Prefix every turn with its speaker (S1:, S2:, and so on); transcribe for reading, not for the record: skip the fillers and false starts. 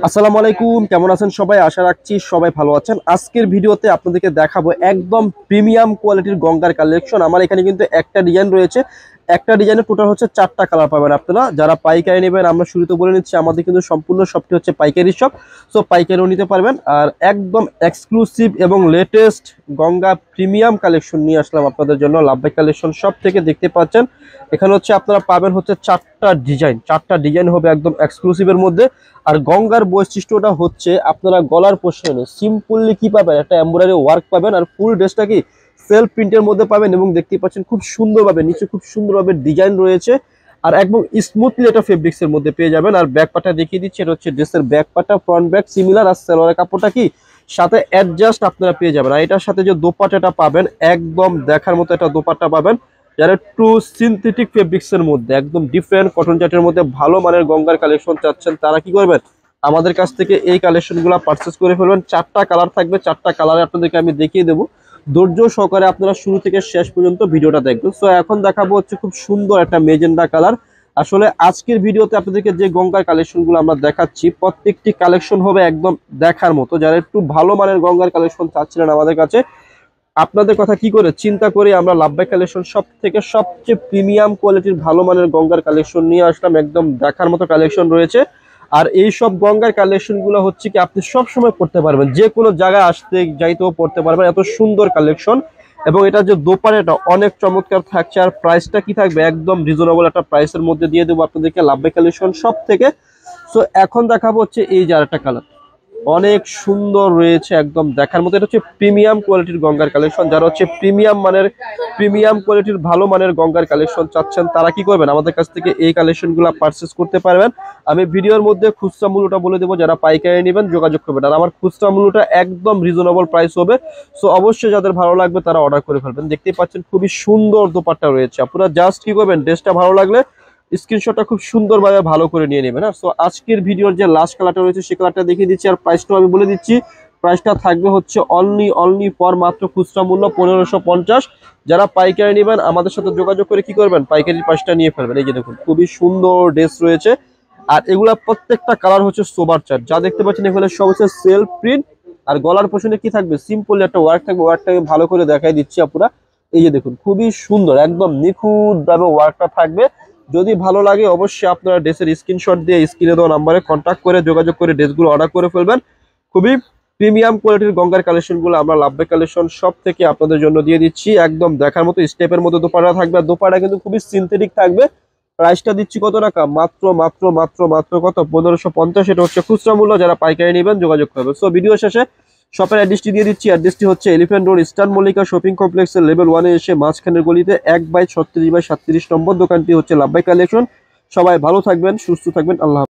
S1: আসসালামু আলাইকুম, কেমন আছেন সবাই? আশা রাখছি সবাই ভালো আছেন। আজকের ভিডিওতে আপনাদেরকে দেখাবো একদম প্রিমিয়াম কোয়ালিটির গঙ্গার কালেকশন। আমার এখানে কিন্তু একটা ডিজাইন রয়েছে, একটা ডিজাইনে টোটাল হচ্ছে 4টা কালার পাবেন আপনারা। যারা পাইকারি নেবেন, আমরা শুরুতে বলে নিচ্ছি আমাদের কিন্তু সম্পূর্ণ শপটি হচ্ছে পাইকারি শপ, সো পাইকারিও নিতে পারবেন। আর একদম এক্সক্লুসিভ এবং লেটেস্ট গঙ্গা প্রিমিয়াম কালেকশন নিয়ে আসলাম আপনাদের জন্য লাভবাই কালেকশন শপ থেকে। দেখতে পাচ্ছেন এখানে হচ্ছে আপনারা পাবেন হচ্ছে 4টা ডিজাইন হবে একদম এক্সক্লুসিভের মধ্যে। আর গঙ্গার বৈশিষ্ট্যটা হচ্ছে আপনারা গলার পোর্শনে সিম্পলি কি পাবেন, একটা এমব্রয়ডারি ওয়ার্ক পাবেন, আর ফুল ড্রেসটা কি সেলফ প্রিন্টের মধ্যে পাবেন। এবং দেখতে পাচ্ছেন খুব সুন্দরভাবে নিচে খুব সুন্দরভাবে ডিজাইন রয়েছে, আর একদম স্মুথলি এটা ফেব্রিক্স এর মধ্যে পেয়ে যাবেন। আর ব্যাক পাটা দেখিয়ে দিচ্ছি, এটা হচ্ছে ড্রেসের ব্যাক পাটা, ফ্রন্ট ব্যাক সিমিলার, আর সালোয়ারের কাপড়টা কি সাথে অ্যাডজাস্ট আপনারা পেয়ে যাবেন। আর এটার সাথে যে দোপাট্টাটা পাবেন একদম দেখার মতো একটা দোপাট্টা পাবেন, যারা একটু সিনথেটিক ফেব্রিক্স এর মধ্যে একদম ডিফারেন্ট কটন জাটের মধ্যে ভালো মানের গঙ্গার কালেকশন চাচ্ছেন, তারা কি করবেন আমাদের কাছ থেকে এই কালেকশনগুলো পারচেস করে ফেলবেন। 4টা কালার থাকবে, 4টা কালারে আপনাদেরকে আমি দেখিয়ে দেবো। ধৈর্য সহকারে আপনারা শুরু থেকে শেষ পর্যন্ত ভিডিওটা দেখবেন। সো এখন দেখাবো হচ্ছে খুব সুন্দর একটা মেজেন্ডা কালার। আসলে আজকের ভিডিওতে আপনাদেরকে যে গঙ্গার কালেকশনগুলো আমরা দেখাচ্ছি প্রত্যেকটি কালেকশন হবে একদম দেখার মতো। যারা একটু ভালো মানের গঙ্গার কালেকশন চাচ্ছিলেন আমাদের কাছে, আপনাদের কথা কি করে চিন্তা করে আমরা লাভবাই কালেকশন সব থেকে সবচেয়ে প্রিমিয়াম কোয়ালিটির ভালো মানের গঙ্গার কালেকশন নিয়ে আসলাম। একদম দেখার মতো কালেকশন রয়েছে। আর এই সব গঙ্গার কালেকশন গুলো হচ্ছে কি আপনি সব সময় পড়তে পারবেন, যে কোনো জায়গায় আসতে যাইতেও পড়তে পারবেন, এত সুন্দর কালেকশন। এবং এটা যে দোপাট্টাটা অনেক চমৎকার থাকছে, আর প্রাইসটা কি থাকবে একদম রিজনেবল একটা প্রাইসের মধ্যে দিয়ে দেবো আপনাদেরকে লাভবাই কালেকশন সব থেকে। সো এখন দেখাবো হচ্ছে এই যে আরেকটা কালার, অনেক সুন্দর রয়েছে একদম দেখার মতো। এটা হচ্ছে প্রিমিয়াম কোয়ালিটির গঙ্গার কালেকশন। যারা হচ্ছে প্রিমিয়াম কোয়ালিটির ভালো মানের গঙ্গার কালেকশন চাচ্ছেন, তারা কি করবেন আমাদের কাছ থেকে এই কালেকশনগুলো পারচেস করতে পারবেন। আমি ভিডিওর মধ্যে খুচরা মূল্যটা বলে দেবো, যারা পাইকারি নেবেন যোগাযোগ করবেন। আর আমার খুচরা মূল্যটা একদম রিজনেবল প্রাইস হবে। সো অবশ্যই যাদের ভালো লাগবে তারা অর্ডার করে ফেলবেন। দেখতেই পাচ্ছেন খুবই সুন্দর দোপাট্টা রয়েছে। আপনারা জাস্ট কি করবেন, ড্রেসটা ভালো লাগলে স্ক্রিনশটটা খুব সুন্দরভাবে ভালো করে নিয়ে নেবেন। হ্যাঁ, সো আজকের ভিডিওর যে লাস্ট কালারটা রয়েছে সেই কালারটা দেখিয়ে দিচ্ছি, আর প্রাইসটাও আমি বলে দিচ্ছি। প্রাইসটা থাকবে হচ্ছে অনলি ফর মাত্র খুচরা মূল্য 1550। যারা পাইকারি নেবেন আমাদের সাথে যোগাযোগ করে কি করবেন পাইকারি প্রাইসটা নিয়ে ফেলবেন। এই যে দেখুন খুবই সুন্দর ড্রেস রয়েছে, আর এগুলা প্রত্যেকটা কালার হচ্ছে সোবার চার্ট। যা দেখতে পাচ্ছেন এগুলো সব হচ্ছে সেলফ প্রিন্ট। আর গলার পোর্শনে কি থাকবে সিম্পল একটা ওয়ার্ক থাকবে, ওয়ার্কটা আমি ভালো করে দেখাই দিচ্ছি আপনারা। এই যে দেখুন খুবই সুন্দর একদম নিখুঁত ভাবে ওয়ার্কটা থাকবে। যদি ভালো লাগে অবশ্যই আপনারা ড্রেসের স্ক্রিনশট দিয়ে স্ক্রিনে দেওয়া নাম্বারে কন্ট্যাক্ট করে যোগাযোগ করে ড্রেসগুলো অর্ডার করে ফেলবেন। খুবই প্রিমিয়াম কোয়ালিটির গঙ্গার কালেকশনগুলো আমরা লাভবাই কালেকশন সব থেকে আপনাদের জন্য দিয়ে দিচ্ছি। একদম দেখার মতো স্টেপের মধ্যে দোপাট্টা থাকবে, আর দোপাট্টা কিন্তু খুবই সিনথেটিক থাকবে। প্রাইসটা দিচ্ছি কত টাকা, মাত্র মাত্র মাত্র মাত্র কত 1550। এটা হচ্ছে খুচরা মূল্য, যারা পাইকারি নেবেন যোগাযোগ করবেন। সো ভিডিও শেষে শপের অ্যাড্রেসটি দিয়ে দিচ্ছি। অ্যাড্রেসটি হচ্ছে elephant road eastern Mallika shopping কমপ্লেক্সের লেভেল 1-এ এসে মাঝখানের গলিতে 1/36/37 নম্বর দোকানটি হচ্ছে লাভবাই কালেকশন। সবাই ভালো থাকবেন, সুস্থ থাকবেন, আল্লাহ হাফেজ।